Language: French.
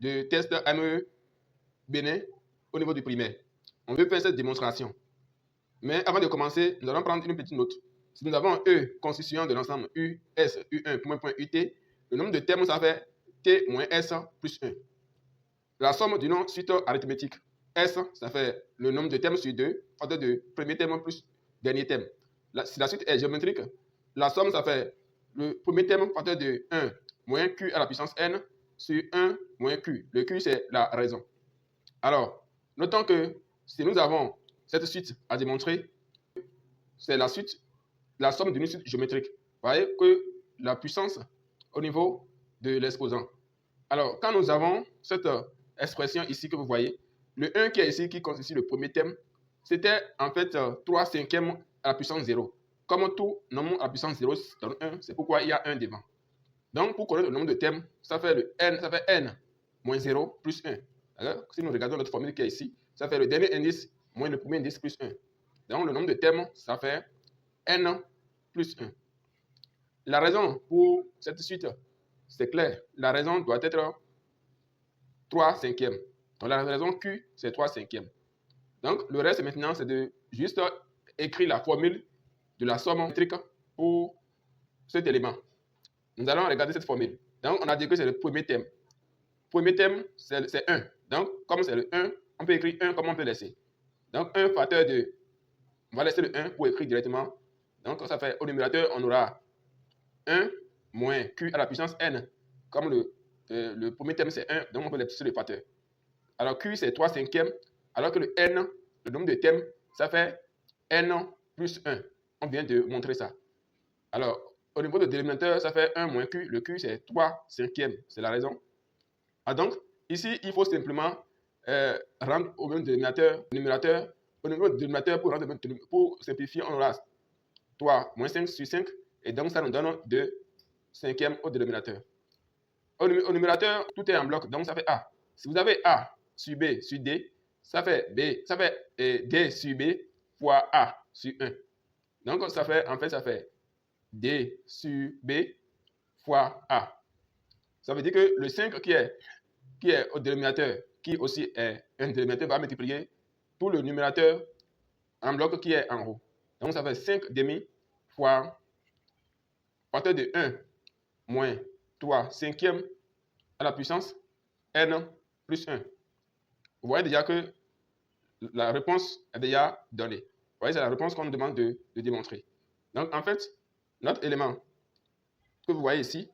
de test AME Bénin au niveau du primaire. On veut faire cette démonstration. Mais avant de commencer, nous allons prendre une petite note. Si nous avons un E constituant de l'ensemble U, S, U1, point, UT, le nombre de termes, ça fait T moins S plus 1. La somme du nom suite arithmétique. S, ça fait le nombre de termes sur 2, facteur de premier terme plus dernier terme. Si la suite est géométrique, la somme, ça fait le premier terme, facteur de 1 moins Q à la puissance N sur 1 moins Q. Le Q, c'est la raison. Alors, notons que si nous avons cette suite à démontrer, c'est la suite, la somme d'une suite géométrique. Vous voyez que la puissance au niveau de l'exposant. Alors, quand nous avons cette expression ici que vous voyez, le 1 qui est ici, qui constitue le premier terme, c'était en fait 3 cinquièmes à la puissance 0. Comme tout nombre à la puissance 0 donne 1, c'est pourquoi il y a 1 devant. Donc, pour connaître le nombre de termes, ça fait le n, ça fait n moins 0 plus 1. Alors, si nous regardons notre formule qui est ici, ça fait le dernier indice moins le premier indice plus 1. Donc, le nombre de termes, ça fait n plus 1. La raison pour cette suite, c'est clair. La raison doit être 3 cinquièmes. Donc, la raison Q, c'est 3 cinquièmes. Donc, le reste maintenant, c'est de juste écrire la formule de la somme métrique pour cet élément. Nous allons regarder cette formule. Donc, on a dit que c'est le premier terme. Premier terme, c'est 1. Donc, comme c'est le 1, on peut écrire 1 comme on peut laisser. Donc, 1 facteur de... On va laisser le 1 pour écrire directement. Donc, ça fait au numérateur, on aura 1 moins Q à la puissance N. Comme le premier terme, c'est 1, donc on peut laisser le facteur. Alors, Q, c'est 3 cinquièmes, alors que le N, le nombre de termes, ça fait N plus 1. On vient de montrer ça. Alors, au niveau du dénominateur, ça fait 1 moins Q. Le Q, c'est 3 cinquièmes. C'est la raison. Ah, donc, ici, il faut simplement rendre au même dénominateur, numérateur. Au niveau du dénominateur, pour simplifier, on aura 3 moins 5 sur 5. Et donc, ça nous donne 2 cinquièmes au dénominateur. Au numérateur, tout est en bloc. Donc, ça fait A. Si vous avez A sur B sur D, ça fait D sur B fois A sur 1. Donc, ça fait D sur B fois A. Ça veut dire que le 5 qui est au dénominateur, qui aussi est un dénominateur, va multiplier tout le numérateur en bloc qui est en haut. Donc, ça fait 5 demi fois facteur de 1 moins 3 cinquièmes à la puissance N plus 1. Vous voyez déjà que la réponse est déjà donnée. Vous voyez, c'est la réponse qu'on nous demande de démontrer. Donc, en fait, notre élément que vous voyez ici,